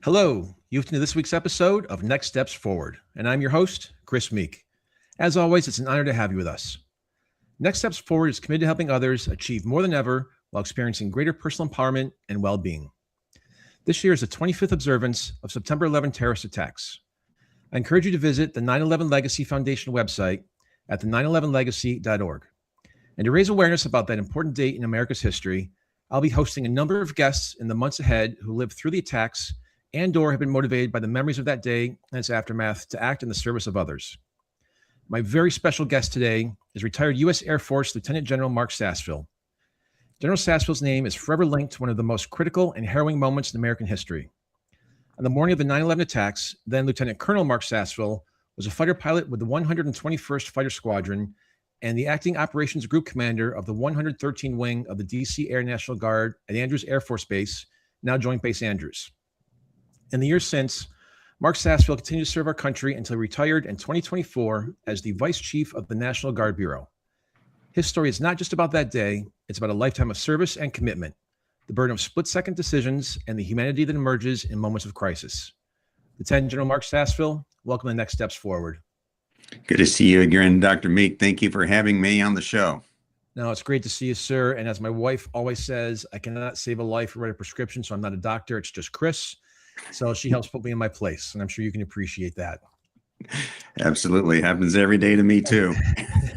Hello, you've tuned to this week's episode of Next Steps Forward, and I'm your host, Chris Meek. As always, it's an honor to have you with us. Next Steps Forward is committed to helping others achieve more than ever while experiencing greater personal empowerment and well-being. This year is the 25th observance of September 11 terrorist attacks. I encourage you to visit the 9/11 Legacy Foundation website at the911legacy.org. And to raise awareness about that important date in America's history, I'll be hosting a number of guests in the months ahead who lived through the attacks and/or have been motivated by the memories of that day and its aftermath to act in the service of others. My very special guest today is retired U.S. Air Force Lieutenant General Marc Sasseville. General Sasseville's name is forever linked to one of the most critical and harrowing moments in American history. On the morning of the 9/11 attacks, then Lieutenant Colonel Marc Sasseville was a fighter pilot with the 121st Fighter Squadron and the acting operations group commander of the 113 wing of the D.C. Air National Guard at Andrews Air Force Base, now Joint Base Andrews. In the years since, Marc Sasseville continued to serve our country until he retired in 2024 as the Vice Chief of the National Guard Bureau. His story is not just about that day, it's about a lifetime of service and commitment, the burden of split-second decisions, and the humanity that emerges in moments of crisis. Lieutenant General Marc Sasseville, welcome to Next Steps Forward. Good to see you again, Dr. Meek. Thank you for having me on the show. No, it's great to see you, sir. And as my wife always says, I cannot save a life or write a prescription, so I'm not a doctor. It's just Chris. So she helps put me in my place, and I'm sure you can appreciate that. Absolutely. Happens every day to me, too.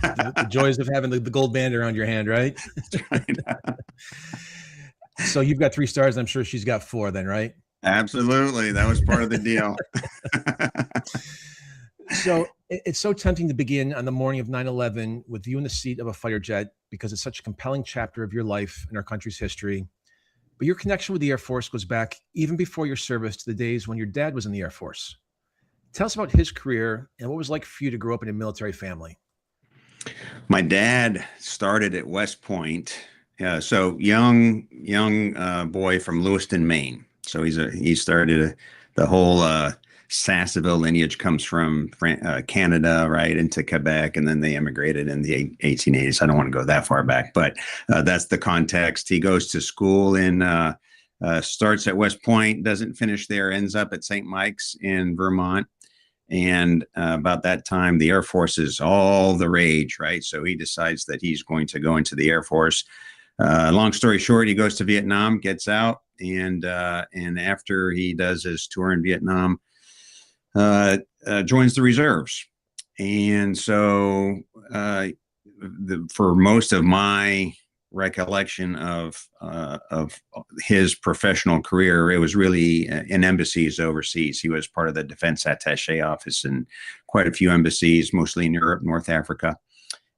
The joys of having the gold band around your hand, right? That's right. So you've got 3 stars. I'm sure she's got 4 then, right? Absolutely. That was part of the deal. So it's so tempting to begin on the morning of 9/11 with you in the seat of a fighter jet because it's such a compelling chapter of your life in our country's history. But your connection with the Air Force goes back even before your service to the days when your dad was in the Air Force. Tell us about his career and what it was like for you to grow up in a military family. My dad started at West Point. So young boy from Lewiston, Maine. So he started the whole Sasseville lineage comes from Canada, right, into Quebec, and then they immigrated in the 1880s. I don't want to go that far back, but that's the context. He goes to school starts at West Point, doesn't finish there, ends up at St. Mike's in Vermont. And about that time, the Air Force is all the rage, right? So he decides that he's going to go into the Air Force. Long story short, he goes to Vietnam, gets out, and after he does his tour in Vietnam, joins the reserves. And so for most of my recollection of his professional career, it was really in embassies overseas. He was part of the defense attaché office in quite a few embassies, mostly in Europe, North Africa.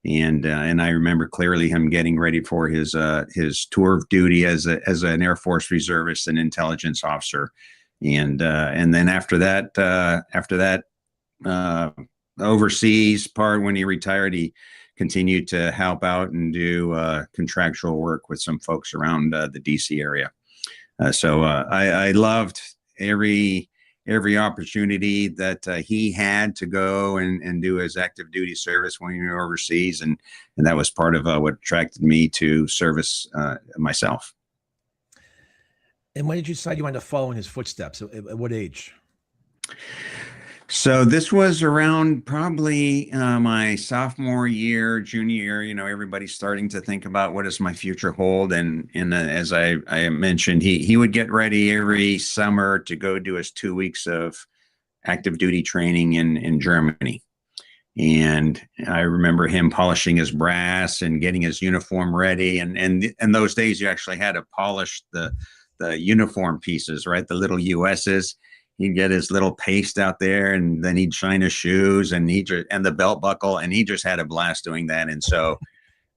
And I remember clearly him getting ready for his tour of duty as an Air Force reservist and intelligence officer. And then after that overseas part, when he retired, he continued to help out and do contractual work with some folks around the DC area. So I loved every opportunity that he had to go and do his active duty service when he was overseas, and that was part of what attracted me to service myself. And when did you decide you wanted to follow in his footsteps? At what age? So this was around probably my sophomore year, junior year. Everybody's starting to think about what does my future hold. And as I mentioned, he would get ready every summer to go do his 2 weeks of active duty training in Germany. And I remember him polishing his brass and getting his uniform ready. And in those days, you actually had to polish the uniform pieces, right? The little USs. He'd get his little paste out there, and then he'd shine his shoes and the belt buckle, and he just had a blast doing that. And so,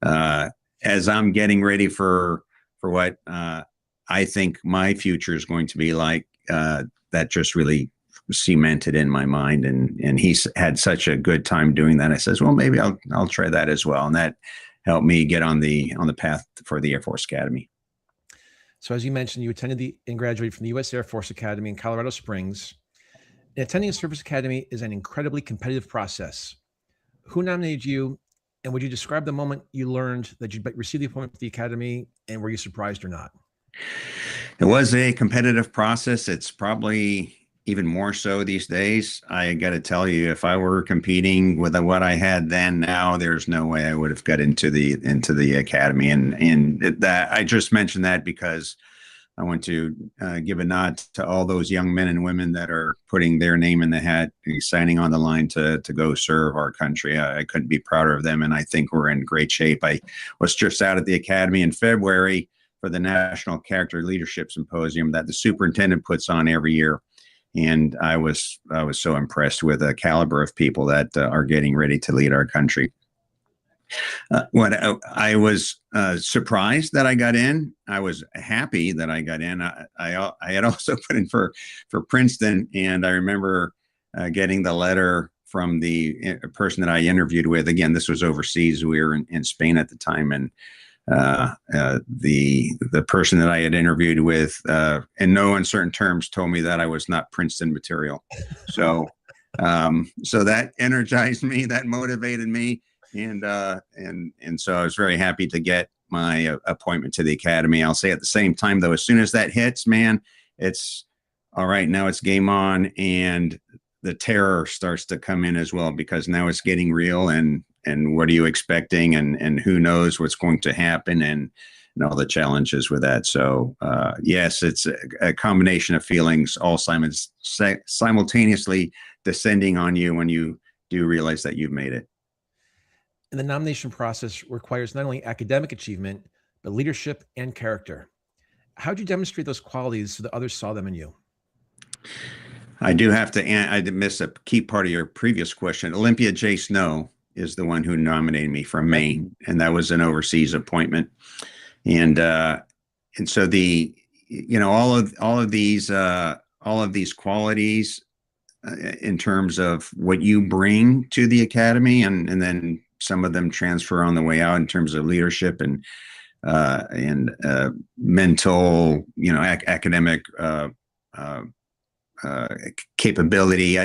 as I'm getting ready for what I think my future is going to be like, that just really cemented in my mind. And he's had such a good time doing that. I says, well, maybe I'll try that as well, and that helped me get on the path for the Air Force Academy. So as you mentioned, you attended and graduated from the U.S. Air Force Academy in Colorado Springs. And attending a service academy is an incredibly competitive process. Who nominated you, and would you describe the moment you learned that you'd received the appointment to the academy, and were you surprised or not? It was a competitive process. It's probably even more so these days. I got to tell you, if I were competing with what I had then, now there's no way I would have got into the academy. And that I just mentioned that because I want to give a nod to all those young men and women that are putting their name in the hat, signing on the line to go serve our country. I couldn't be prouder of them, and I think we're in great shape. I was just out at the academy in February for the National Character Leadership Symposium that the superintendent puts on every year. And I was so impressed with the caliber of people that are getting ready to lead our country. What I was surprised that I got in. I was happy that I got in. I had also put in for Princeton, and I remember getting the letter from the person that I interviewed with. Again, this was overseas. We were in Spain at the time, and the person that I had interviewed with, in no uncertain terms, told me that I was not Princeton material. So that energized me, that motivated me, and so I was very happy to get my appointment to the academy. I'll say at the same time, though, as soon as that hits, man, it's all right. Now it's game on, and the terror starts to come in as well, because now it's getting real, and what are you expecting, and who knows what's going to happen, and all the challenges with that. So yes, it's a combination of feelings, all simultaneously descending on you when you do realize that you've made it. And the nomination process requires not only academic achievement, but leadership and character. How do you demonstrate those qualities so that others saw them in you? I do have to, I did miss a key part of your previous question. Olympia J. Snow is the one who nominated me from Maine, and that was an overseas appointment. And so all of these qualities in terms of what you bring to the academy, and then some of them transfer on the way out in terms of leadership and mental, academic capability.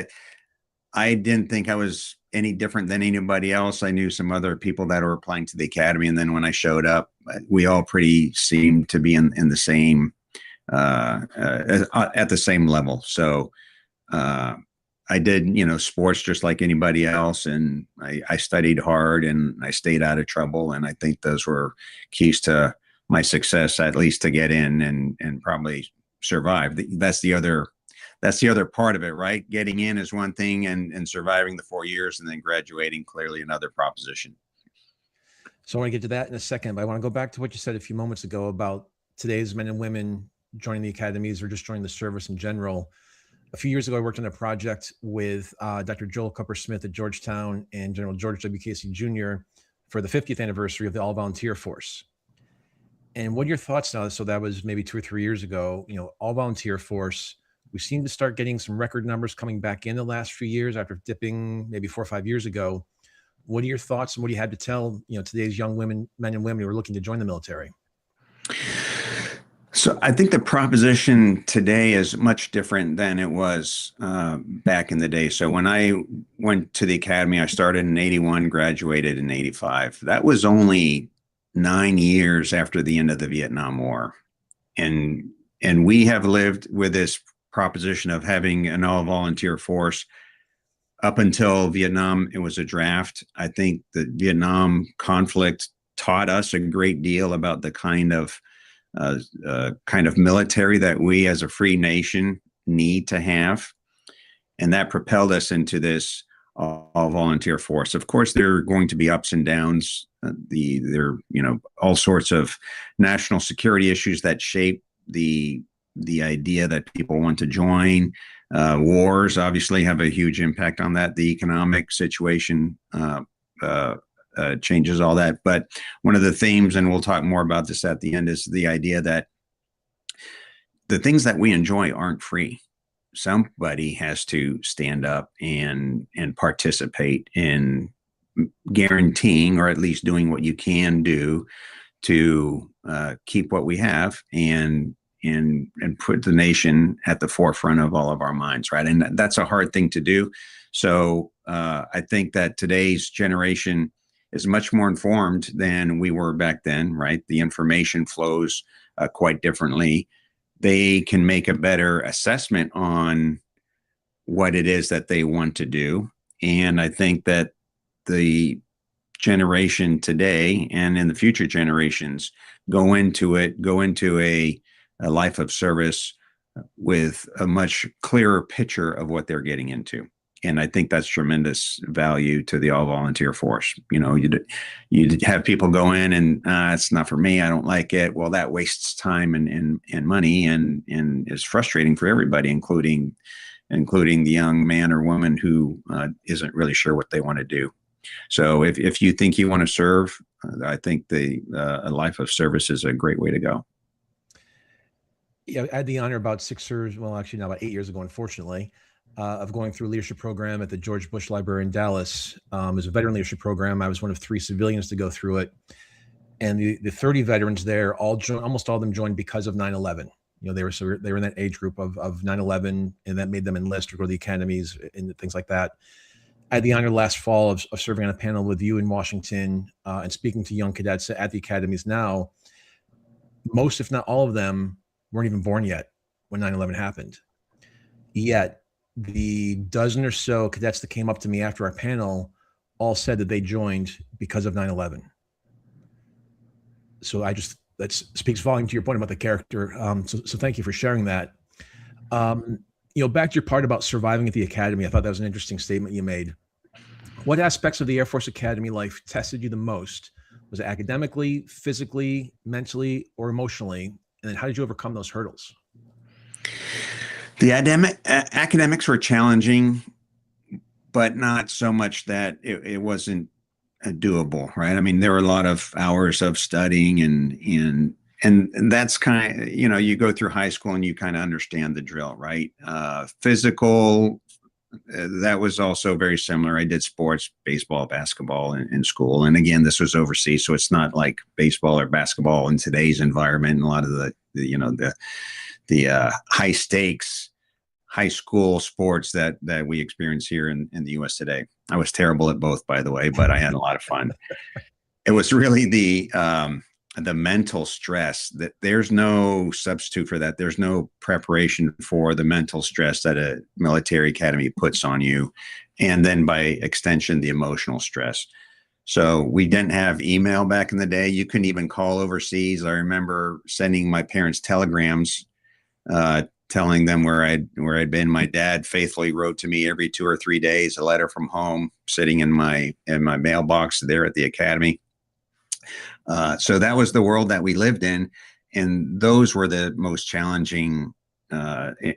I didn't think I was any different than anybody else. I knew some other people that were applying to the academy, and then when I showed up, we all pretty seemed to be in the same at the same level. So I did, sports just like anybody else, and I studied hard, and I stayed out of trouble, and I think those were keys to my success, at least to get in and probably survive. That's the other part of it, right? Getting in is one thing, and surviving the 4 years and then graduating, clearly another proposition. So I want to get to that in a second, but I want to go back to what you said a few moments ago about today's men and women joining the academies or just joining the service in general. A few years ago, I worked on a project with Dr. Joel Cupper-Smith at Georgetown and General George W. Casey Jr. for the 50th anniversary of the all-volunteer force. And what are your thoughts now? So that was maybe 2 or 3 years ago, all-volunteer force. We seem to start getting some record numbers coming back in the last few years after dipping maybe 4 or 5 years ago. What are your thoughts, and what do you have to tell, today's young men and women who are looking to join the military? So I think the proposition today is much different than it was back in the day. So when I went to the academy, I started in 81, graduated in 85. That was only 9 years after the end of the Vietnam War. And we have lived with this proposition of having an all-volunteer force up until Vietnam. It was a draft. I think the Vietnam conflict taught us a great deal about the kind of military that we as a free nation need to have. And that propelled us into this all-volunteer force. Of course, there are going to be ups and downs. There are, all sorts of national security issues that shape the idea that people want to join. Wars obviously have a huge impact on that. The economic situation changes all that. But one of the themes, and we'll talk more about this at the end, is the idea that the things that we enjoy aren't free. Somebody has to stand up and participate in guaranteeing, or at least doing what you can do to keep what we have and put the nation at the forefront of all of our minds, right? And that's a hard thing to do. So I think that today's generation is much more informed than we were back then, right? The information flows quite differently. they can make a better assessment on what it is that they want to do. And I think that the generation today and in the future generations go into a life of service with a much clearer picture of what they're getting into. And I think that's tremendous value to the all volunteer force. You'd have people go in and it's not for me. I don't like it. Well, that wastes time and money and is frustrating for everybody, including the young man or woman who isn't really sure what they want to do. So if you think you want to serve, I think a life of service is a great way to go. Yeah, I had the honor about 6 years, well, actually now about 8 years ago, unfortunately, of going through a leadership program at the George Bush Library in Dallas. It was a veteran leadership program. I was one of 3 civilians to go through it. And the 30 veterans there, almost all of them joined because of 9/11. They were in that age group of 9/11, and that made them enlist or go to the academies and things like that. I had the honor last fall of serving on a panel with you in Washington and speaking to young cadets at the academies now. Most, if not all of them, weren't even born yet when 9/11 happened. Yet the dozen or so cadets that came up to me after our panel all said that they joined because of 9/11. So that speaks volume to your point about the character. So thank you for sharing that. Back to your part about surviving at the academy, I thought that was an interesting statement you made. What aspects of the Air Force Academy life tested you the most? Was it academically, physically, mentally, or emotionally? And then how did you overcome those hurdles? The academics were challenging, but not so much that it wasn't doable, right? I mean, there were a lot of hours of studying and that's kind of, you go through high school and you kind of understand the drill, right? Physical, that was also very similar. I did sports, baseball, basketball in school. And again, this was overseas, so it's not like baseball or basketball in today's environment. And a lot of the high stakes high school sports that we experience here in the U.S. today. I was terrible at both, by the way, but I had a lot of fun. It was really the mental stress that there's no substitute for that. There's no preparation for the mental stress that a military academy puts on you. And then by extension, the emotional stress. So we didn't have email back in the day. You couldn't even call overseas. I remember sending my parents telegrams, telling them where I'd been. My dad faithfully wrote to me every 2 or 3 days, a letter from home sitting in my mailbox there at the academy. So that was the world that we lived in. And those were the most challenging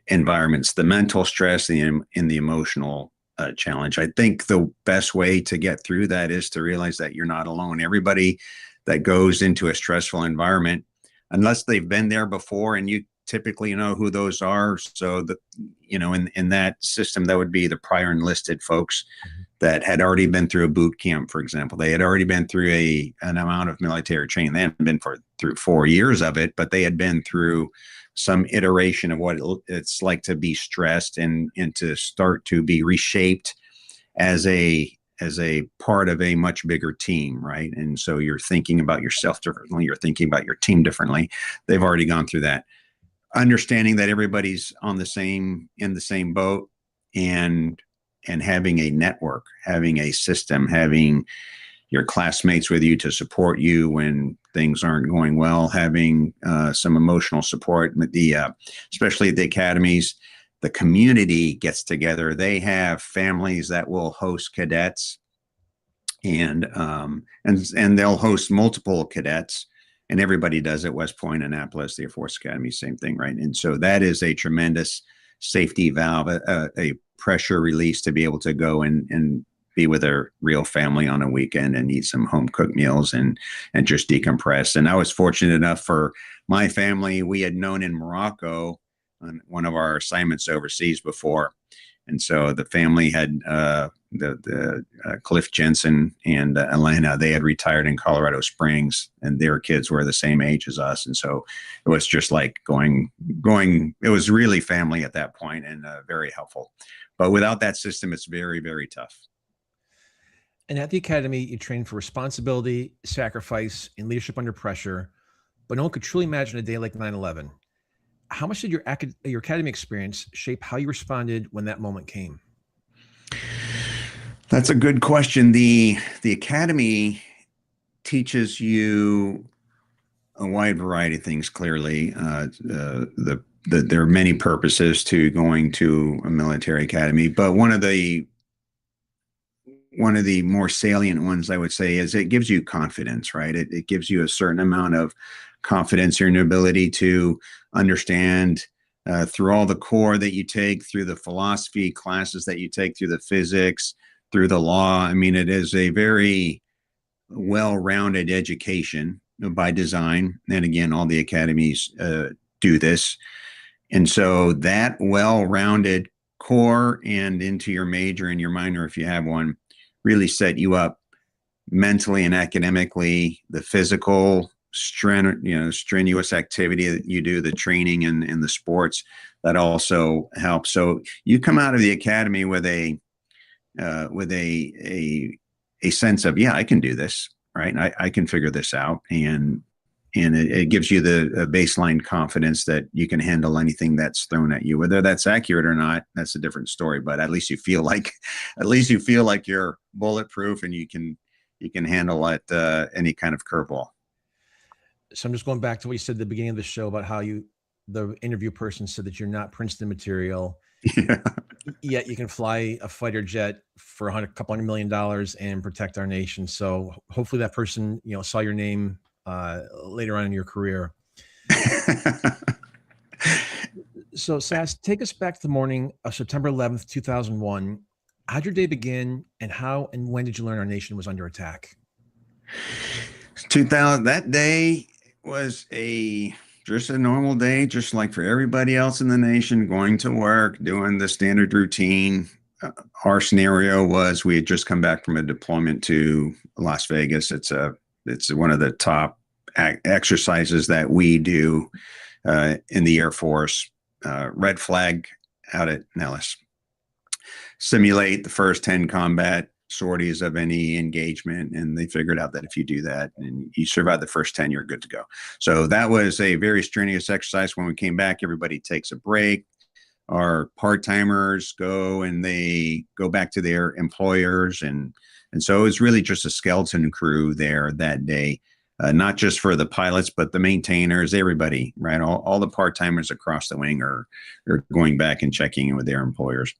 environments, the mental stress and the emotional challenge. I think the best way to get through that is to realize that you're not alone. Everybody that goes into a stressful environment, unless they've been there before, and you typically know who those are. So in that system, that would be the prior enlisted folks that had already been through a boot camp, for example. They had already been through an amount of military training. They hadn't been through 4 years of it, but they had been through some iteration of what it's like to be stressed and to start to be reshaped as a part of a much bigger team, right? And so you're thinking about yourself differently. You're thinking about your team differently. They've already gone through that. Understanding that everybody's in the same boat, and having a network, having a system, having your classmates with you to support you when things aren't going well, having some emotional support. Especially at the academies, the community gets together. They have families that will host cadets, and they'll host multiple cadets. And everybody does it. West Point, Annapolis, the Air Force Academy, same thing, right? And so that is a tremendous safety valve, a pressure release to be able to go and be with a real family on a weekend and eat some home cooked meals and just decompress. And I was fortunate enough for my family. We had known in Morocco on one of our assignments overseas before. And so the family had the Cliff Jensen and Elena, they had retired in Colorado Springs, and their kids were the same age as us. And so it was just like going, it was really family at that point, and very helpful. But without that system, it's very, very tough. And at the academy, you train for responsibility, sacrifice, and leadership under pressure. But no one could truly imagine a day like 9/11. How much did your academy experience shape how you responded when that moment came? That's a good question. The academy teaches you a wide variety of things. Clearly, there are many purposes to going to a military academy, but one of the more salient ones I would say is it gives you confidence, right? It gives you a certain amount of confidence in your ability to understand through all the core that you take, through the philosophy classes that you take, through the physics, through the law. I mean, it is a very well-rounded education by design. And again, all the academies do this. And so that well-rounded core and into your major and your minor, if you have one, really set you up mentally and academically. The physical strenuous activity that you do, the training and the sports, that also helps. So you come out of the academy with a sense of, yeah, I can do this, right? I can figure this out, and it gives you the baseline confidence that you can handle anything that's thrown at you. Whether that's accurate or not, that's a different story. But at least you feel like you're bulletproof and you can handle any kind of curveball. So I'm just going back to what you said at the beginning of the show about how the interview person said that you're not Princeton material. Yeah. Yet you can fly a fighter jet for a couple $100 million and protect our nation. So hopefully that person, saw your name later on in your career. So Sass, take us back to the morning of September 11th, 2001. How'd your day begin, and how and when did you learn our nation was under attack? 2000, that day was just a normal day, just like for everybody else in the nation, going to work, doing the standard routine. Our scenario was we had just come back from a deployment to Las Vegas. It's one of the top exercises that we do in the Air Force. Red flag out at Nellis. Simulate the first 10 combat sorties of any engagement, and they figured out that if you do that and you survive the first 10, you're good to go. So that was a very strenuous exercise. When we came back, everybody takes a break. Our part-timers go and they go back to their employers, and so it was really just a skeleton crew there that day. Not just for the pilots, but the maintainers, everybody, right? All the part-timers across the wing are going back and checking in with their employers.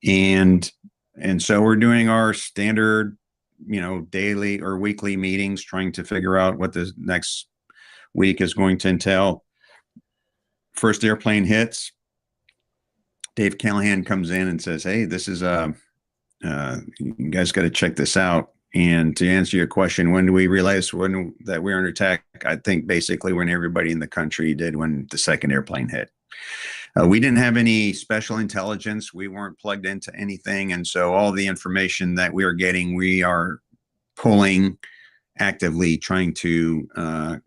And so we're doing our standard, daily or weekly meetings, trying to figure out what the next week is going to entail. First airplane hits. Dave Callahan comes in and says, "Hey, this is you guys got to check this out." And to answer your question, when do we realize that we're under attack? I think basically when everybody in the country did, when the second airplane hit. We didn't have any special intelligence. We weren't plugged into anything. And so all the information that we are getting, we are pulling actively, trying to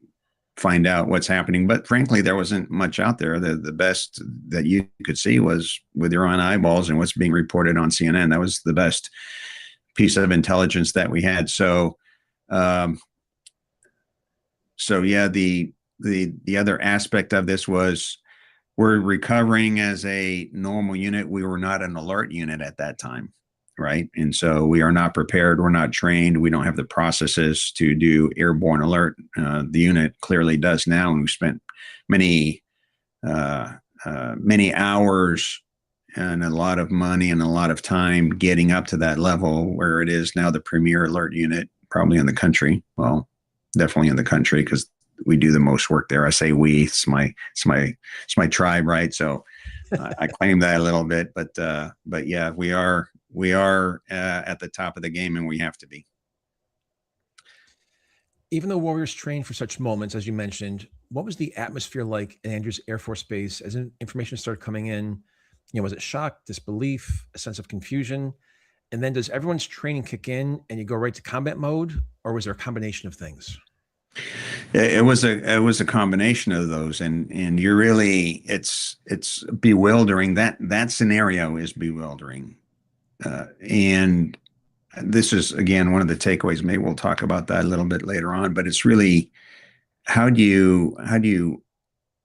find out what's happening. But frankly, there wasn't much out there. The best that you could see was with your own eyeballs and what's being reported on CNN. That was the best piece of intelligence that we had. So yeah, the other aspect of this was we're recovering as a normal unit. We were not an alert unit at that time, right? And so we are not prepared. We're not trained. We don't have the processes to do airborne alert. The unit clearly does now, and we spent many hours and a lot of money and a lot of time getting up to that level where it is now the premier alert unit probably in the country. Well, definitely in the country, because we do the most work there. I say we, it's my tribe, right? So I claim that a little bit, but yeah, we are at the top of the game, and we have to be. Even though warriors train for such moments, as you mentioned, what was the atmosphere like at Andrews Air Force Base as information started coming in? Was it shock, disbelief, a sense of confusion? And then does everyone's training kick in and you go right to combat mode, or was there a combination of things? It was a combination of those, and you're really, it's bewildering. That scenario is bewildering, and this is again one of the takeaways. Maybe we'll talk about that a little bit later on. But it's really how do you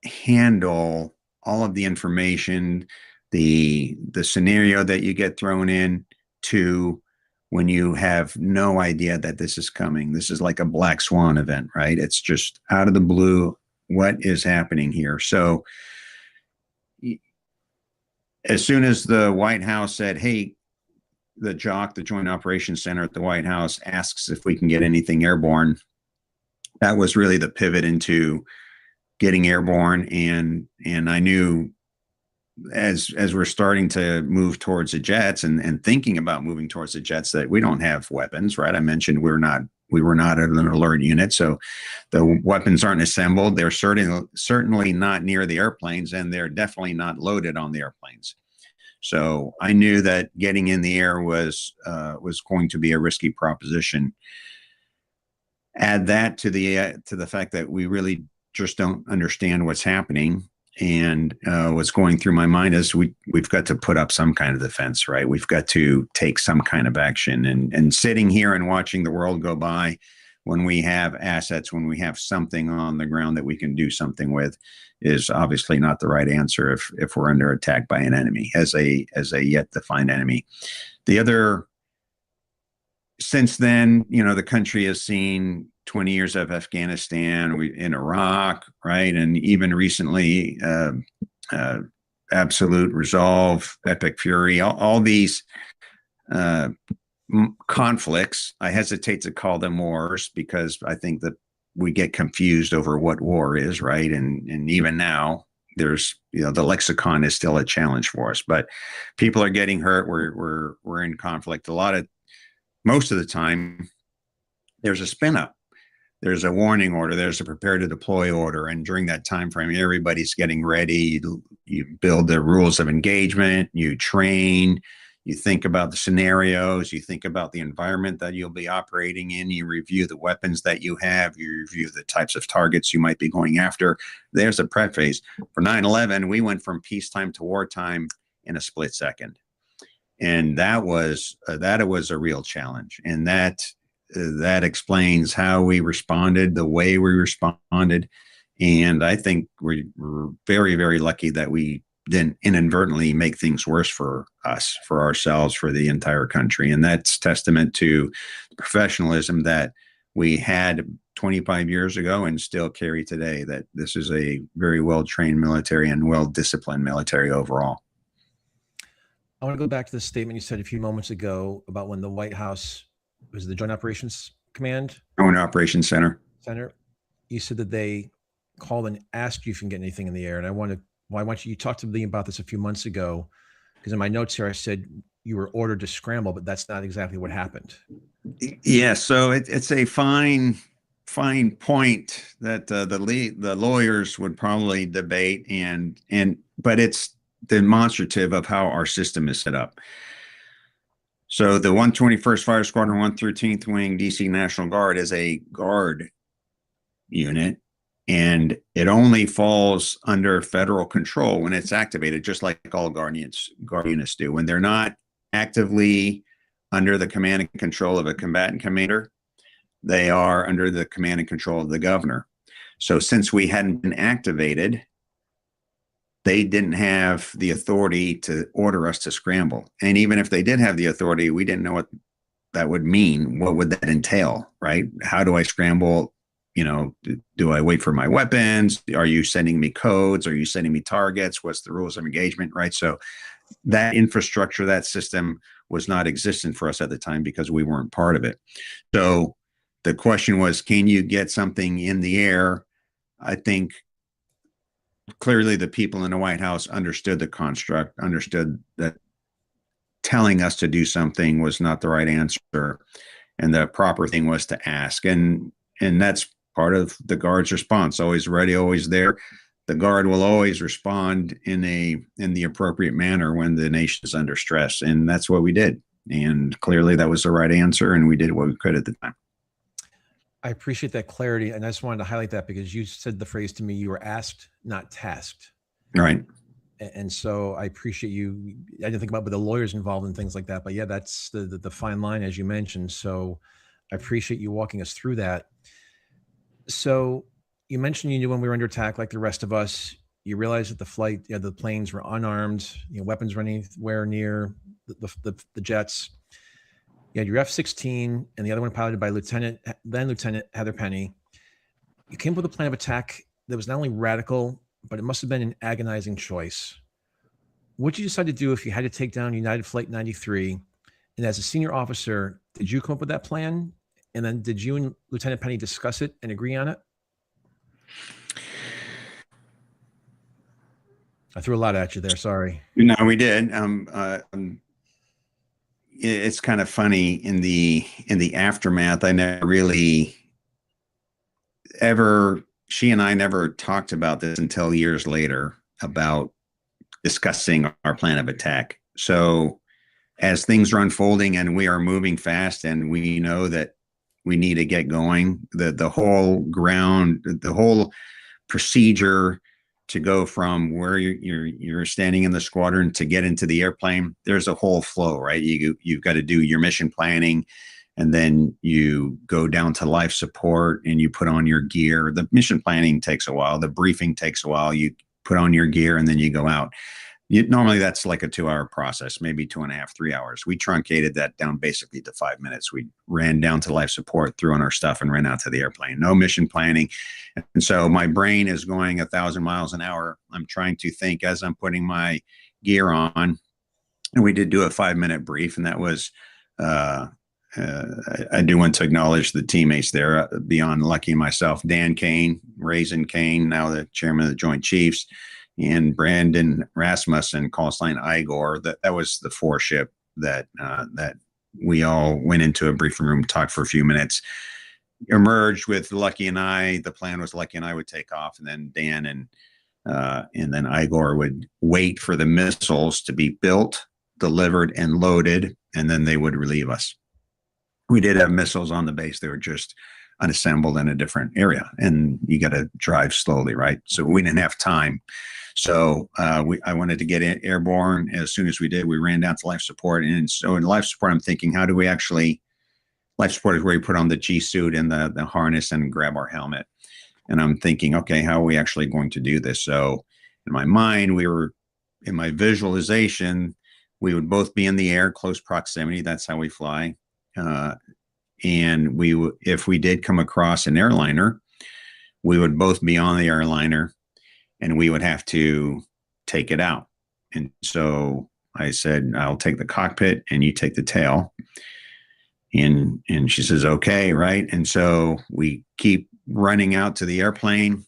handle all of the information, the scenario that you get thrown in to when you have no idea that this is coming. This is like a black swan event, right? It's just out of the blue. What is happening here? So as soon as the White House said, hey, the JOC, the Joint Operations Center at the White House, asks if we can get anything airborne, that was really the pivot into getting airborne. And I knew as we're starting to move towards the jets and thinking about moving towards the jets that we don't have weapons, right? I mentioned we were not an alert unit, so the weapons aren't assembled. They're certainly not near the airplanes, and they're definitely not loaded on the airplanes. So I knew that getting in the air was going to be a risky proposition. Add that to the fact that we really just don't understand what's happening. And what's going through my mind is we've got to put up some kind of defense, right? We've got to take some kind of action. And sitting here and watching the world go by, when we have assets, when we have something on the ground that we can do something with, is obviously not the right answer if we're under attack by an enemy, as a yet defined enemy. Since then, the country has seen 20 years of Afghanistan, in Iraq, right? And even recently, Absolute Resolve, Epic Fury, all these conflicts. I hesitate to call them wars because I think that we get confused over what war is, right? And even now, there's the lexicon is still a challenge for us. But people are getting hurt. We're in conflict. Most of the time, there's a spin up. There's a warning order. There's a prepare to deploy order. And during that time frame, everybody's getting ready. You build the rules of engagement. You train. You think about the scenarios. You think about the environment that you'll be operating in. You review the weapons that you have. You review the types of targets you might be going after. There's a prep phase. For 9/11, we went from peacetime to wartime in a split second. And that was a real challenge. And that explains how we responded, the way we responded. And I think we're very, very lucky that we didn't inadvertently make things worse for us, for ourselves, for the entire country. And that's testament to the professionalism that we had 25 years ago and still carry today, that this is a very well-trained military and well-disciplined military overall. I want to go back to the statement you said a few moments ago about when the White House was the Joint Operations Command? Joint Operations Center. You said that they called and asked you if you can get anything in the air. And I want you talked to me about this a few months ago, because in my notes here, I said you were ordered to scramble, but that's not exactly what happened. Yeah. So it's a fine point that the lawyers would probably debate but it's demonstrative of how our system is set up. So the 121st Fire Squadron 113th Wing DC National Guard is a guard unit, and it only falls under federal control when it's activated, just like all guard units do. When they're not actively under the command and control of a combatant commander, they are under the command and control of the governor. So since we hadn't been activated, they didn't have the authority to order us to scramble. And even if they did have the authority, we didn't know what that would mean. What would that entail, right? How do I scramble? Do I wait for my weapons? Are you sending me codes? Are you sending me targets? What's the rules of engagement, right? So that infrastructure, that system was not existent for us at the time because we weren't part of it. So the question was, can you get something in the air? I think clearly the people in the White House understood the construct, understood that telling us to do something was not the right answer, and the proper thing was to ask. And that's part of the Guard's response. Always ready, always there. The Guard will always respond in the appropriate manner when the nation is under stress, and that's what we did. And clearly that was the right answer, and we did what we could at the time. I appreciate that clarity. And I just wanted to highlight that because you said the phrase to me, you were asked, not tasked. Right. And so I appreciate you. I didn't think about with the lawyers involved in things like that, but yeah, that's the fine line, as you mentioned. So I appreciate you walking us through that. So you mentioned you knew when we were under attack, like the rest of us. You realized that the planes were unarmed, weapons were anywhere near the jets. You had your F-16 and the other one piloted by then Lieutenant Heather Penney. You came up with a plan of attack that was not only radical, but it must have been an agonizing choice. What did you decide to do if you had to take down United Flight 93? And as a senior officer, did you come up with that plan? And then did you and Lieutenant Penney discuss it and agree on it? I threw a lot at you there. Sorry. No, we did. It's kind of funny in the aftermath. I never really she and I never talked about this until years later about discussing our plan of attack. So as things are unfolding and we are moving fast and we know that we need to get going, the whole procedure to go from where you're standing in the squadron to get into the airplane, there's a whole flow, right? You've got to do your mission planning, and then you go down to life support and you put on your gear. The mission planning takes a while. The briefing takes a while. You put on your gear and then you go out. Normally that's like a 2-hour process, maybe 2.5, 3 hours. We truncated that down basically to 5 minutes. We ran down to life support, threw on our stuff, and ran out to the airplane. No mission planning. And so my brain is going 1,000 miles an hour. I'm trying to think as I'm putting my gear on. And we did do a 5-minute brief, and that was, I do want to acknowledge the teammates there, beyond Lucky and myself, Dan Kane, Raisin Kane, now the chairman of the Joint Chiefs, and Brandon Rasmussen, call sign Igor. That was the 4-ship that we all went into a briefing room, talked for a few minutes, emerged with Lucky and I. The plan was Lucky and I would take off, and then Dan and then Igor would wait for the missiles to be built, delivered, and loaded, and then they would relieve us. We did have missiles on the base. They were just unassembled in a different area, and you got to drive slowly, right? So we didn't have time. So I wanted to get airborne. As soon as we did, we ran down to life support. And so in life support, I'm thinking, how do we actually, life support is where you put on the G suit and the harness and grab our helmet. And I'm thinking, okay, how are we actually going to do this? So in my mind, in my visualization, we would both be in the air, close proximity. That's how we fly. And if we did come across an airliner, we would both be on the airliner, and we would have to take it out. And so I said, I'll take the cockpit and you take the tail. And she says, okay, right? And so we keep running out to the airplane.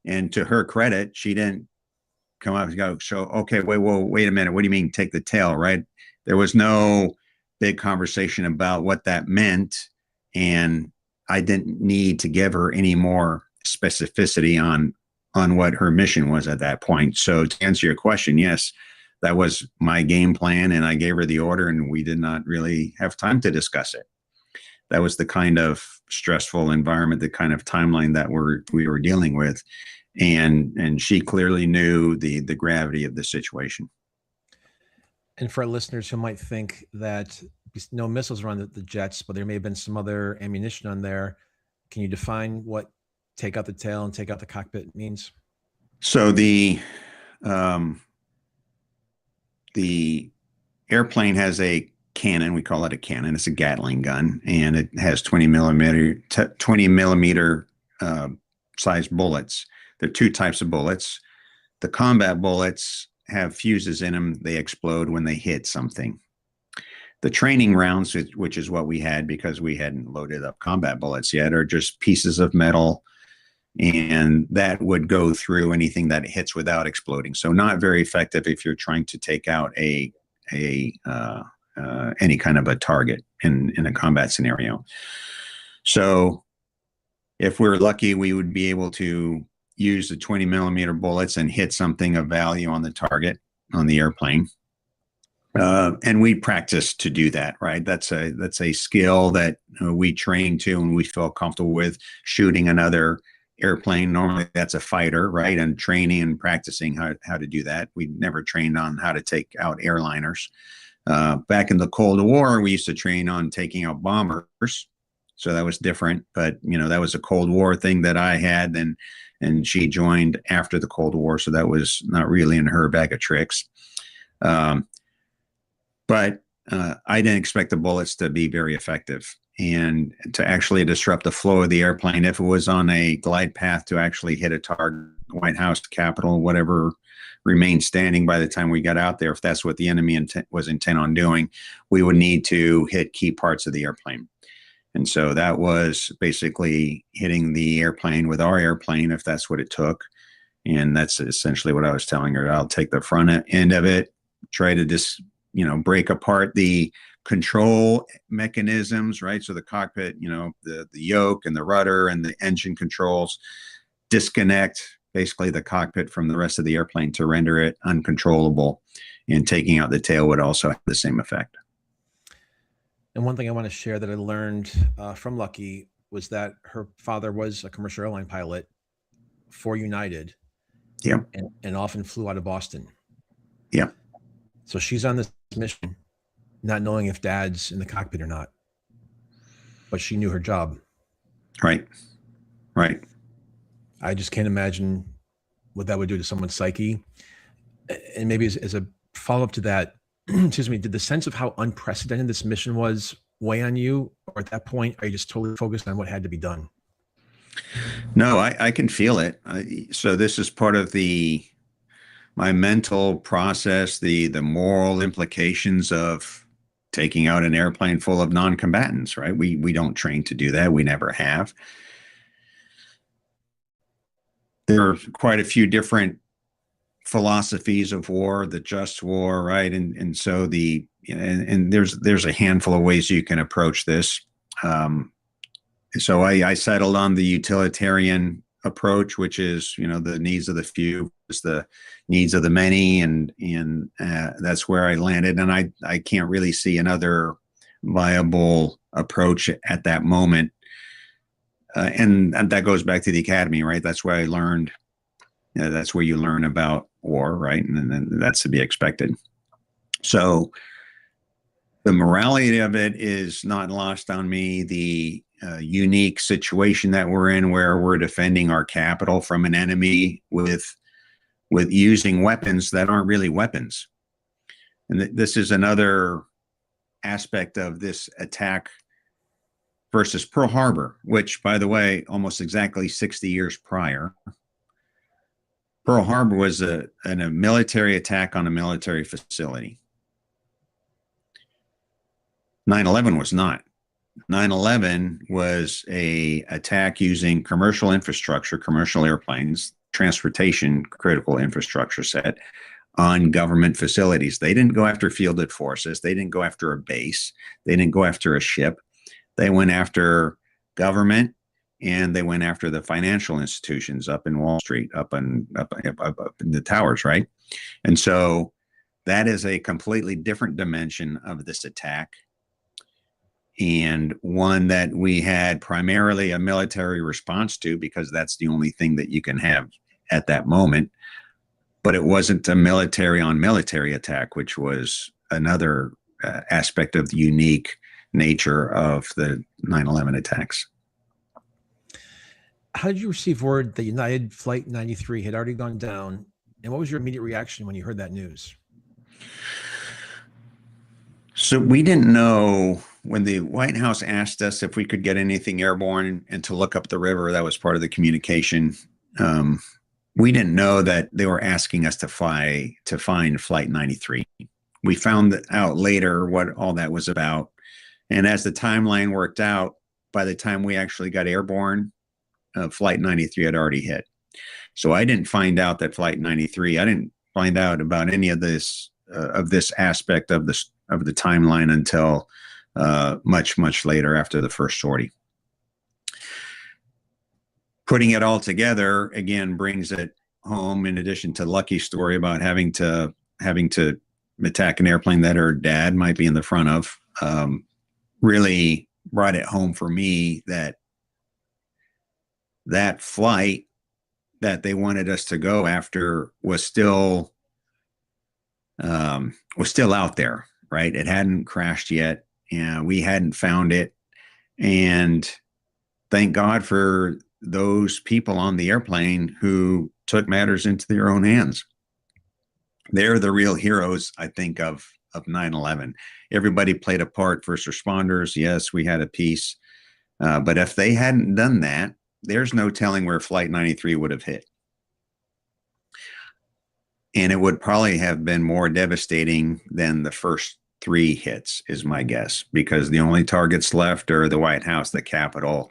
And to her credit, she didn't come up and go, so, okay, wait a minute. What do you mean take the tail, right? There was no big conversation about what that meant. And I didn't need to give her any more specificity on what her mission was at that point. So to answer your question, yes, that was my game plan, and I gave her the order, and we did not really have time to discuss it. That was the kind of stressful environment, the kind of timeline that we were dealing with. And she clearly knew the gravity of the situation. And for our listeners who might think that no missiles were on the jets, but there may have been some other ammunition on there, can you define what take out the tail and take out the cockpit means? So the airplane has a cannon. We call it a cannon. It's a Gatling gun, and it has 20 millimeter size bullets. There are 2 types of bullets. The combat bullets have fuses in them. They explode when they hit something. The training rounds, which is what we had because we hadn't loaded up combat bullets yet, are just pieces of metal, and that would go through anything that hits without exploding. So not very effective if you're trying to take out any kind of a target in a combat scenario. So if we're lucky, we would be able to use the 20 millimeter bullets and hit something of value on the target on the airplane. And we practice to do that, right? That's a skill that we train to, and we feel comfortable with shooting another airplane. Normally that's a fighter, right? And training and practicing how to do that. We never trained on how to take out airliners. Back in the Cold War, we used to train on taking out bombers, So that was different, but that was a Cold War thing that I had, and she joined after the Cold War. So that was not really in her bag of tricks. But I didn't expect the bullets to be very effective and to actually disrupt the flow of the airplane. If it was on a glide path to actually hit a target, White House, Capitol, whatever remained standing by the time we got out there, if that's what the enemy was intent on doing, we would need to hit key parts of the airplane. And so that was basically hitting the airplane with our airplane, if that's what it took. And that's essentially what I was telling her. I'll take the front end of it, try to just, break apart the control mechanisms, right? So the cockpit, the yoke and the rudder and the engine controls, disconnect basically the cockpit from the rest of the airplane to render it uncontrollable. And taking out the tail would also have the same effect. And one thing I want to share that I learned from Lucky was that her father was a commercial airline pilot for United. Yeah. And often flew out of Boston. Yeah. So she's on this mission, not knowing if dad's in the cockpit or not, but she knew her job. Right. Right. I just can't imagine what that would do to someone's psyche. And maybe as a follow-up to that, excuse me, did the sense of how unprecedented this mission was weigh on you? Or at that point, are you just totally focused on what had to be done? No, I can feel it. So this is part of my mental process, the moral implications of taking out an airplane full of non-combatants, right? We don't train to do that. We never have. There are quite a few different philosophies of war, the just war, right? And so there's a handful of ways you can approach this. So I settled on the utilitarian approach, which is, the needs of the few is the needs of the many. And that's where I landed. And I can't really see another viable approach at that moment. And that goes back to the academy, right? That's where I learned, that's where you learn about war, right? And then that's to be expected. So the morality of it is not lost on me. The unique situation that we're in, where we're defending our capital from an enemy with using weapons that aren't really weapons. And this is another aspect of this attack versus Pearl Harbor, which, by the way, almost exactly 60 years prior, Pearl Harbor was a military attack on a military facility. 9/11 was not. 9/11 was a attack using commercial infrastructure, commercial airplanes, transportation, critical infrastructure set on government facilities. They didn't go after fielded forces. They didn't go after a base. They didn't go after a ship. They went after government, and they went after the financial institutions up in Wall Street, up in the towers, right? And so that is a completely different dimension of this attack, and one that we had primarily a military response to, because that's the only thing that you can have at that moment. But it wasn't a military on military attack, which was another aspect of the unique nature of the 9/11 attacks. How did you receive word that United Flight 93 had already gone down? And what was your immediate reaction when you heard that news? So we didn't know when the White House asked us if we could get anything airborne and to look up the river. That was part of the communication. We didn't know that they were asking us to find Flight 93. We found out later what all that was about. And as the timeline worked out, by the time we actually got airborne, Flight 93 had already hit. So I didn't find out that Flight 93, I didn't find out about any of this aspect of the timeline until much, much later, after the first sortie. Putting it all together again brings it home, in addition to Lucky's story about having to attack an airplane that her dad might be in the front of, really brought it home for me that flight that they wanted us to go after was still out there, right? It hadn't crashed yet, and we hadn't found it. And thank God for those people on the airplane who took matters into their own hands. They're the real heroes, I think, of 9/11. Everybody played a part. First responders, yes, we had a piece. But if they hadn't done that, there's no telling where Flight 93 would have hit. And it would probably have been more devastating than the first three hits, is my guess, because the only targets left are the White House, the Capitol,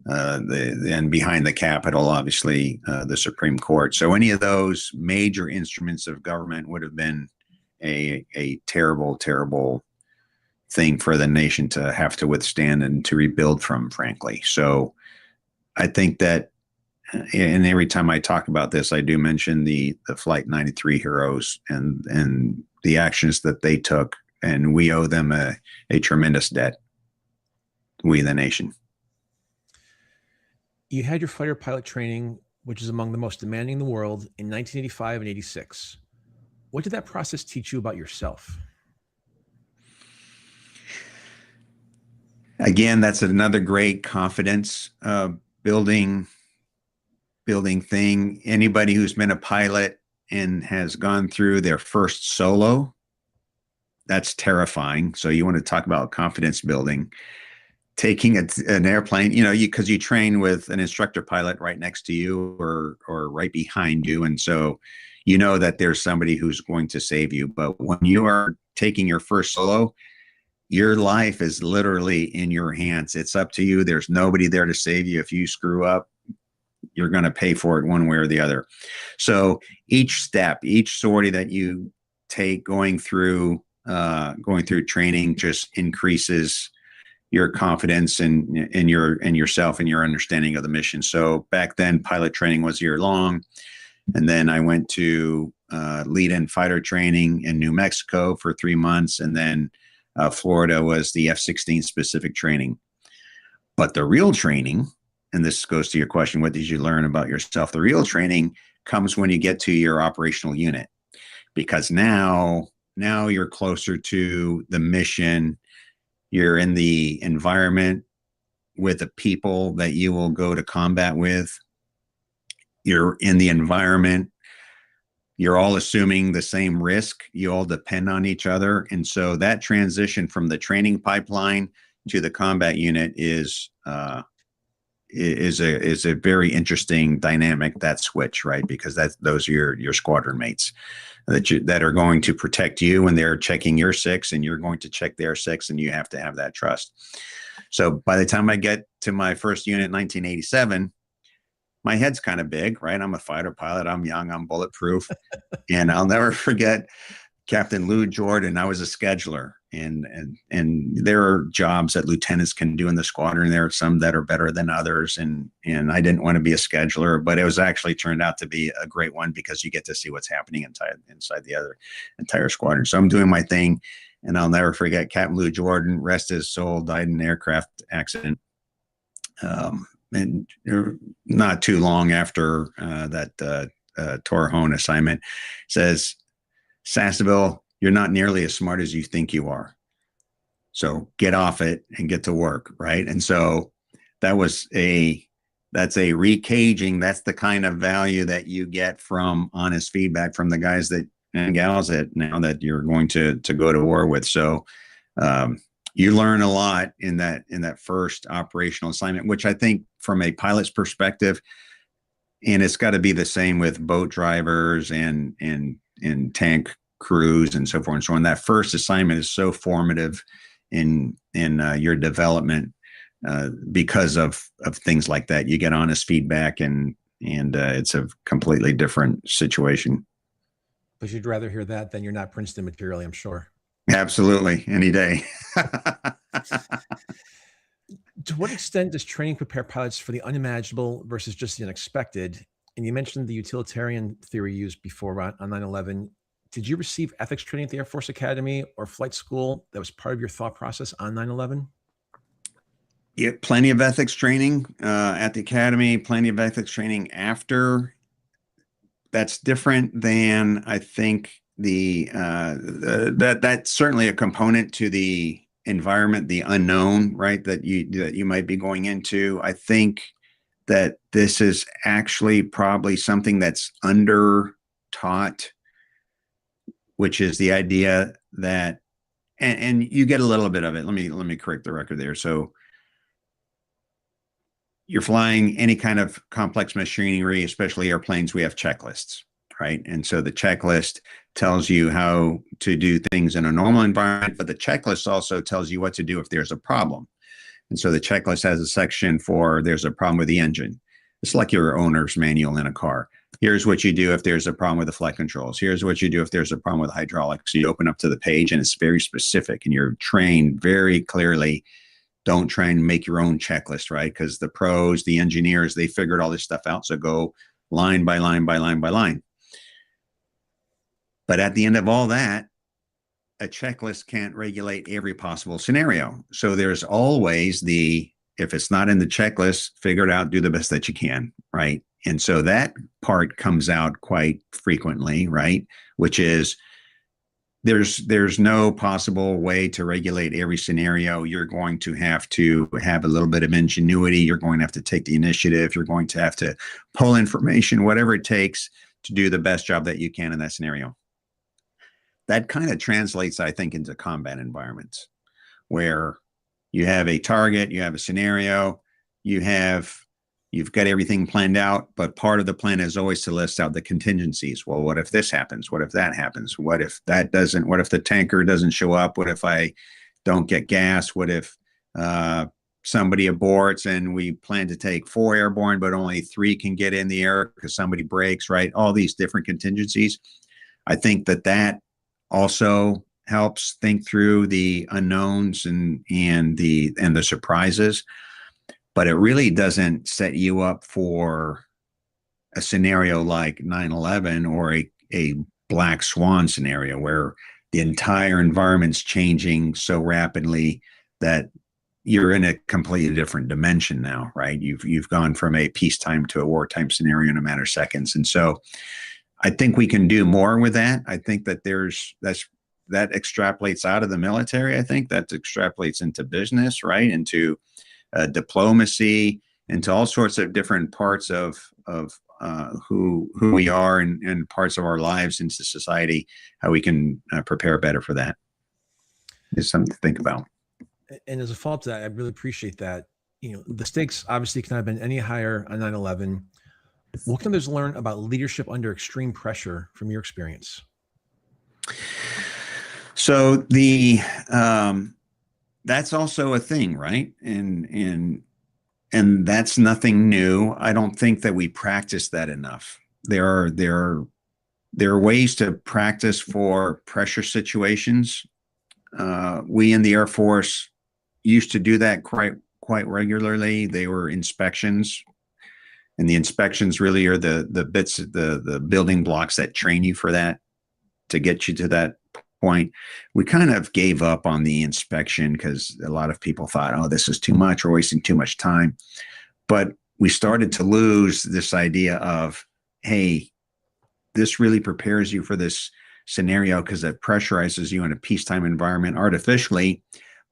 and behind the Capitol, obviously, the Supreme Court. So any of those major instruments of government would have been a terrible, terrible thing for the nation to have to withstand and to rebuild from, frankly. So I think that, and every time I talk about this, I do mention the Flight 93 heroes and the actions that they took, and we owe them a tremendous debt, we the nation. You had your fighter pilot training, which is among the most demanding in the world, in 1985 and 86. What did that process teach you about yourself? Again, that's another great confidence building thing. Anybody who's been a pilot and has gone through their first solo, that's terrifying. So you want to talk about confidence building. Taking an airplane, because you train with an instructor pilot right next to you or right behind you. And so you know that there's somebody who's going to save you. But when you are taking your first solo, your life is literally in your hands. It's up to you. There's nobody there to save you. If you screw up, you're going to pay for it one way or the other. So each step, each sortie that you take going through training just increases your confidence in yourself and your understanding of the mission. So back then, pilot training was year long. And then I went to lead-in fighter training in New Mexico for 3 months. And then Florida was the F-16 specific training. But the real training, and this goes to your question, what did you learn about yourself? The real training comes when you get to your operational unit, because now you're closer to the mission. You're in the environment with the people that you will go to combat with. You're in the environment. You're all assuming the same risk. You all depend on each other. And so that transition from the training pipeline to the combat unit is a very interesting dynamic, that switch, right? Because those are your squadron mates that are going to protect you when they're checking your six, and you're going to check their six, and you have to have that trust. So by the time I get to my first unit in 1987, my head's kind of big, right? I'm a fighter pilot. I'm young. I'm bulletproof. And I'll never forget Captain Lou Jordan. I was a scheduler, and there are jobs that lieutenants can do in the squadron. There are some that are better than others, and I didn't want to be a scheduler, but it was actually turned out to be a great one because you get to see what's happening inside the entire squadron. So I'm doing my thing, and I'll never forget Captain Lou Jordan, rest his soul, died in an aircraft accident. And not too long after that Torrejon assignment, says, "Sasseville, you're not nearly as smart as you think you are. So get off it and get to work," right? And so that's a recaging. That's the kind of value that you get from honest feedback from the guys and gals that now that you're going to go to war with. So you learn a lot in that first operational assignment, which I think from a pilot's perspective, and it's got to be the same with boat drivers and tank crews and so forth and so on. That first assignment is so formative in your development because of things like that. You get honest feedback, and it's a completely different situation. But you'd rather hear that than you're not Princeton material, I'm sure. Absolutely, any day. To what extent does training prepare pilots for the unimaginable versus just the unexpected? And you mentioned the utilitarian theory used before on 9/11. Did you receive ethics training at the Air Force Academy or flight school that was part of your thought process on 9/11? Yeah, plenty of ethics training at the academy, plenty of ethics training after. That's different than, I think, that's certainly a component to the environment, the unknown, right, that you might be going into, I think that this is actually probably something that's under taught, which is the idea that, and you get a little bit of it. Let me correct the record there. So you're flying any kind of complex machinery, especially airplanes, we have checklists, right? And so the checklist tells you how to do things in a normal environment, but the checklist also tells you what to do if there's a problem. And so the checklist has a section for there's a problem with the engine. It's like your owner's manual in a car. Here's what you do if there's a problem with the flight controls. Here's what you do if there's a problem with hydraulics. So you open up to the page and it's very specific and you're trained very clearly. Don't try and make your own checklist, right? Because the pros, the engineers, they figured all this stuff out. So go line by line by line by line. But at the end of all that, a checklist can't regulate every possible scenario. So there's always if it's not in the checklist, figure it out, do the best that you can, right? And so that part comes out quite frequently, right? Which is there's no possible way to regulate every scenario. You're going to have a little bit of ingenuity. You're going to have to take the initiative. You're going to have to pull information, whatever it takes to do the best job that you can in that scenario. That kind of translates, I think, into combat environments where you have a target, you have a scenario, you've got everything planned out, but part of the plan is always to list out the contingencies. Well, what if this happens? What if that happens? What if that doesn't? What if the tanker doesn't show up? What if I don't get gas? What if somebody aborts and we plan to take 4 airborne, but only 3 can get in the air because somebody breaks, right? All these different contingencies. I think that also helps think through the unknowns and the surprises, but it really doesn't set you up for a scenario like 9/11 or a black swan scenario where the entire environment's changing so rapidly that you're in a completely different dimension now, right? You've gone from a peacetime to a wartime scenario in a matter of seconds. And so I think we can do more with that. I think that that extrapolates out of the military. I think that extrapolates into business, right? Into diplomacy, into all sorts of different parts of who we are and parts of our lives into society, how we can prepare better for that is something to think about. And as a follow-up to that, I really appreciate that. The stakes obviously cannot have been any higher on 9/11. What can others learn about leadership under extreme pressure from your experience? So that's also a thing, right? And that's nothing new. I don't think that we practice that enough. There are ways to practice for pressure situations. We in the Air Force used to do that quite regularly. They were inspections. And the inspections really are the bits, the building blocks that train you for that, to get you to that point. We kind of gave up on the inspection because a lot of people thought, oh, this is too much, we're wasting too much time. But we started to lose this idea of, hey, this really prepares you for this scenario because it pressurizes you in a peacetime environment artificially,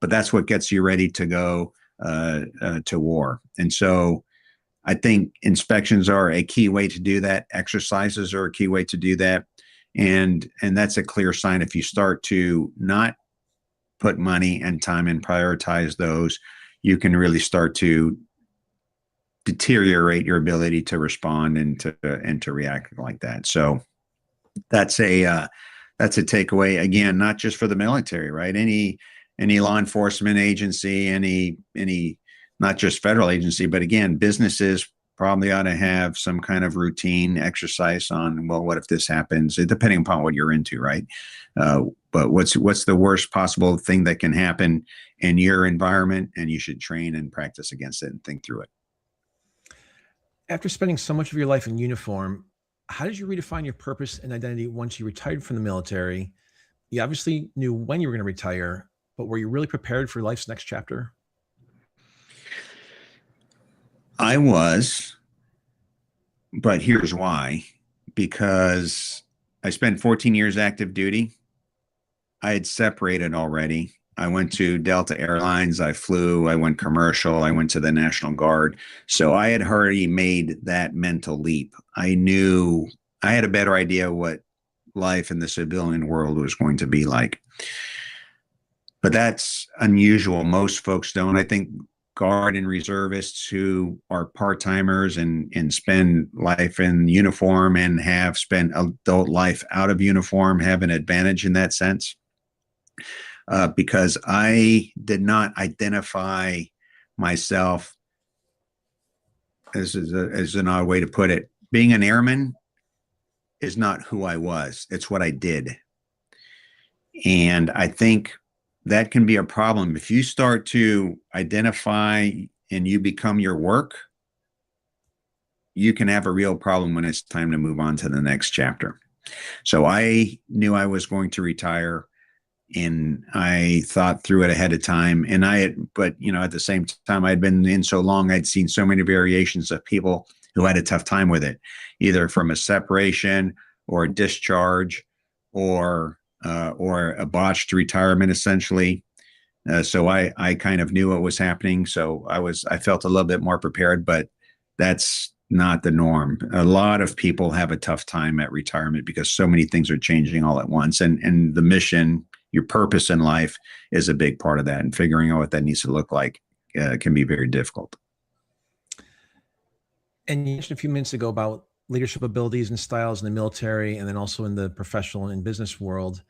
but that's what gets you ready to go to war. And so I think inspections are a key way to do that. Exercises are a key way to do that. And that's a clear sign. If you start to not put money and time and prioritize those, you can really start to deteriorate your ability to respond and to react like that. So that's a takeaway, again, not just for the military, right? Any law enforcement agency, any not just federal agency, but again, businesses probably ought to have some kind of routine exercise on, well, what if this happens, depending upon what you're into, right? But what's the worst possible thing that can happen in your environment, and you should train and practice against it and think through it. After spending so much of your life in uniform, how did you redefine your purpose and identity once you retired from the military? You obviously knew when you were going to retire, but were you really prepared for life's next chapter? I was, but here's why. Because I spent 14 years active duty. I had separated already. I went to Delta Airlines. I went commercial. I went to the National Guard. So I had already made that mental leap. I knew I had a better idea what life in the civilian world was going to be like. But that's unusual. Most folks don't. I think Guard and reservists who are part-timers and spend life in uniform and have spent adult life out of uniform have an advantage in that sense. Because I did not identify myself, as an odd way to put it. Being an airman is not who I was. It's what I did. And I think that can be a problem. If you start to identify and you become your work, you can have a real problem when it's time to move on to the next chapter. So I knew I was going to retire, and I thought through it ahead of time. But at the same time, I'd been in so long, I'd seen so many variations of people who had a tough time with it, either from a separation or a discharge or a botched retirement, essentially. So I kind of knew what was happening. So I felt a little bit more prepared, but that's not the norm. A lot of people have a tough time at retirement because so many things are changing all at once. And the mission, your purpose in life, is a big part of that. And figuring out what that needs to look like can be very difficult. And you mentioned a few minutes ago about leadership abilities and styles in the military, and then also in the professional and business world.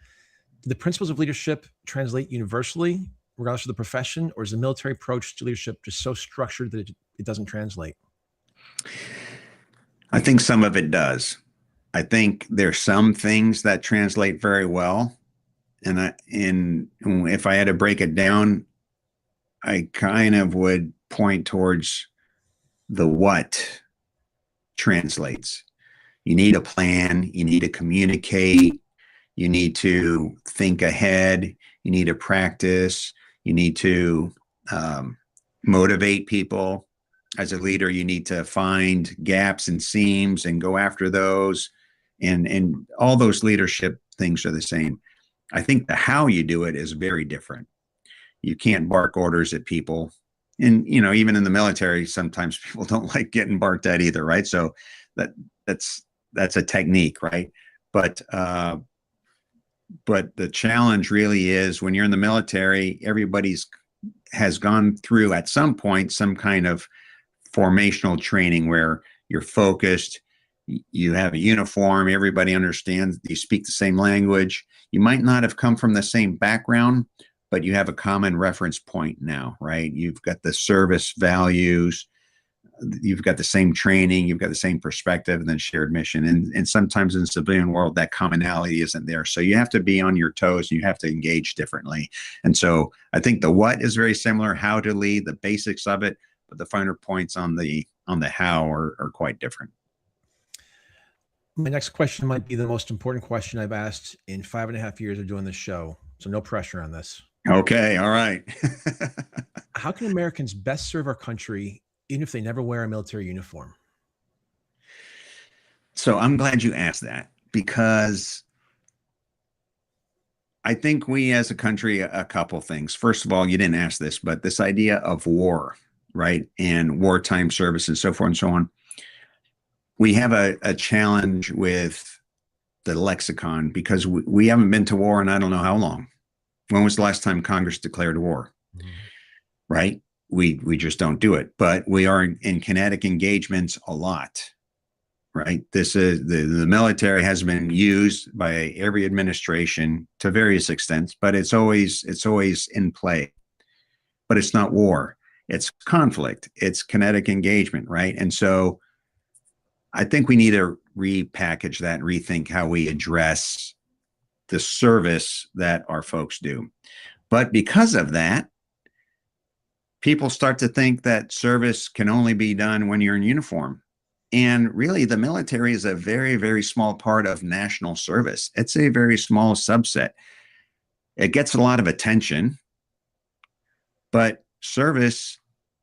Do the principles of leadership translate universally, regardless of the profession, or is the military approach to leadership just so structured that it doesn't translate? I think some of it does. I think there's some things that translate very well. And if I had to break it down, I kind of would point towards the what translates. You need a plan. You need to communicate. You need to think ahead. You need to practice. You need to motivate people. As a leader, you need to find gaps and seams and go after those. And all those leadership things are the same. I think the how you do it is very different. You can't bark orders at people. And, even in the military, sometimes people don't like getting barked at either, right? So that's a technique, right? But the challenge really is when you're in the military, everybody's has gone through at some point some kind of formational training where you're focused, you have a uniform, everybody understands, you speak the same language. You might not have come from the same background, but you have a common reference point now, right? You've got the service values, you've got the same training, you've got the same perspective, and then shared mission. And sometimes in the civilian world, that commonality isn't there. So you have to be on your toes, and you have to engage differently. And so I think the what is very similar, how to lead, the basics of it, but the finer points on the how are quite different. My next question might be the most important question I've asked in 5.5 years of doing this show. So no pressure on this. Okay. All right. How can Americans best serve our country, even if they never wear a military uniform? So I'm glad you asked that, because I think we as a country, a couple things. First of all, you didn't ask this, but this idea of war, right? And wartime service and so forth and so on. We have a challenge with the lexicon because we haven't been to war in I don't know how long. When was the last time Congress declared war? Mm-hmm. Right? We just don't do it, but we are in kinetic engagements a lot, right? This is the military has been used by every administration to various extents, but it's always in play. But it's not war. It's conflict. It's kinetic engagement, right? And so I think we need to repackage that and rethink how we address the service that our folks do. But because of that, people start to think that service can only be done when you're in uniform. And really, the military is a very, very small part of national service. It's a very small subset. It gets a lot of attention, but service,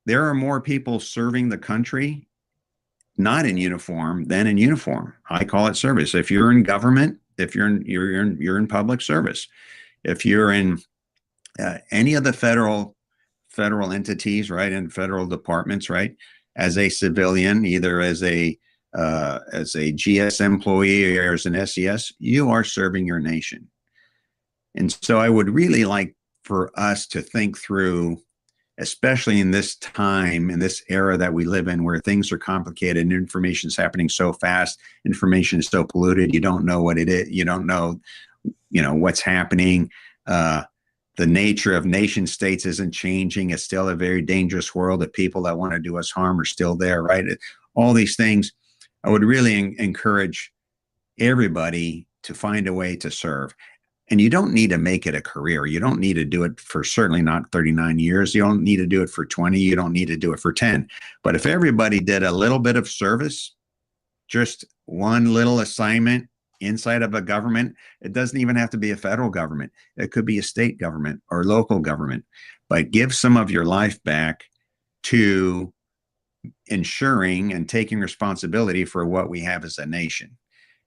there are more people serving the country not in uniform than in uniform. I call it service. If you're in government, if you're in public service, if you're in any of the federal entities, right, and federal departments, right, as a civilian, either as a GS employee or as an SES, you are serving your nation. And so I would really like for us to think through, especially in this time, in this era that we live in, where things are complicated and information is happening so fast, information is so polluted, you don't know what it is, you don't know, what's happening. The nature of nation states isn't changing. It's still a very dangerous world. The people that want to do us harm are still there, right? All these things, I would really encourage everybody to find a way to serve. And you don't need to make it a career. You don't need to do it for certainly not 39 years. You don't need to do it for 20. You don't need to do it for 10. But if everybody did a little bit of service, just one little assignment inside of a government, it doesn't even have to be a federal government. It could be a state government or local government. But give some of your life back to ensuring and taking responsibility for what we have as a nation.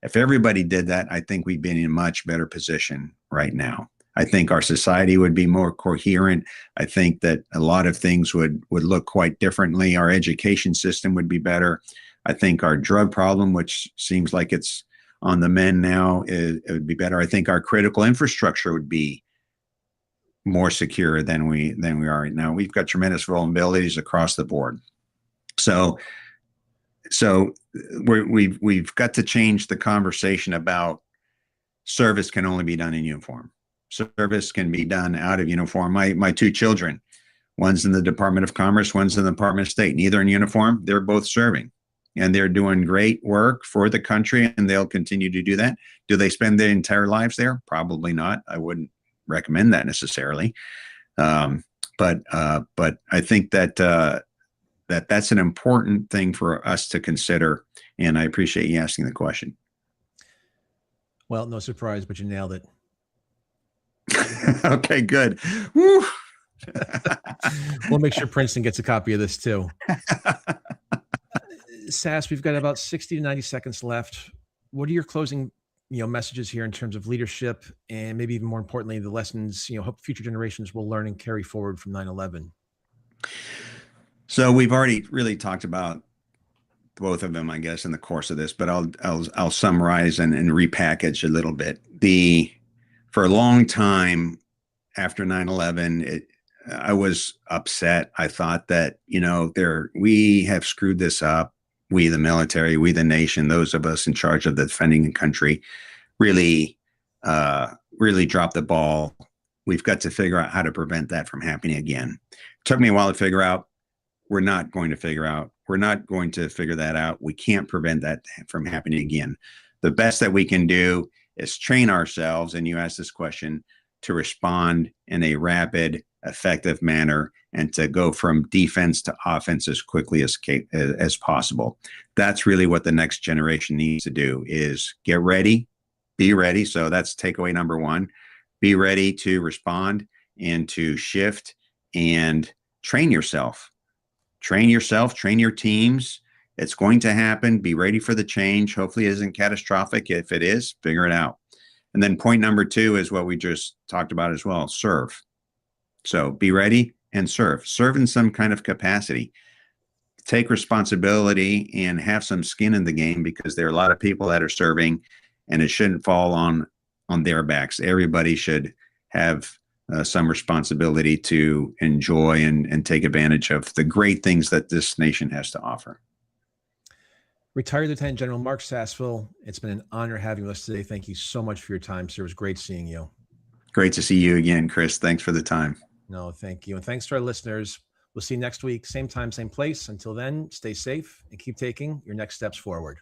If everybody did that, I think we'd be in a much better position right now. I think our society would be more coherent. I think that a lot of things would look quite differently. Our education system would be better. I think our drug problem, which seems like it's on the mend now, it would be better. I think our critical infrastructure would be more secure than we are right now. We've got tremendous vulnerabilities across the board. So we've got to change the conversation about service can only be done in uniform. Service can be done out of uniform. My two children, one's in the Department of Commerce, one's in the Department of State, neither in uniform. They're both serving, and they're doing great work for the country, and they'll continue to do that. Do they spend their entire lives there? Probably not. I wouldn't recommend that necessarily. But I think that that's an important thing for us to consider. And I appreciate you asking the question. Well, no surprise, but you nailed it. Okay, good. Woo. We'll make sure Princeton gets a copy of this too. Sass, we've got about 60 to 90 seconds left. What are your closing, messages here in terms of leadership, and maybe even more importantly, the lessons, hope future generations will learn and carry forward from 9/11? So we've already really talked about both of them, I guess, in the course of this, but I'll summarize and repackage a little bit. For a long time after 9/11, I was upset. I thought that, we have screwed this up. We, the military, we, the nation, those of us in charge of the defending the country, really dropped the ball. We've got to figure out how to prevent that from happening again. It took me a while to figure out. We're not going to figure that out. We can't prevent that from happening again. The best that we can do is train ourselves, and you asked this question, to respond in a rapid, effective manner and to go from defense to offense as quickly as possible. That's really what the next generation needs to do, is get ready, be ready. So that's takeaway number one. Be ready to respond and to shift and train yourself. Train yourself, train your teams. It's going to happen. Be ready for the change. Hopefully it isn't catastrophic. If it is, figure it out. And then point number two is what we just talked about as well, serve. So be ready and serve. Serve in some kind of capacity. Take responsibility and have some skin in the game, because there are a lot of people that are serving, and it shouldn't fall on their backs. Everybody should have some responsibility to enjoy and take advantage of the great things that this nation has to offer. Retired Lieutenant General Marc Sasseville, it's been an honor having you with us today. Thank you so much for your time, sir. It was great seeing you. Great to see you again, Chris. Thanks for the time. No, thank you. And thanks to our listeners. We'll see you next week, same time, same place. Until then, stay safe and keep taking your next steps forward.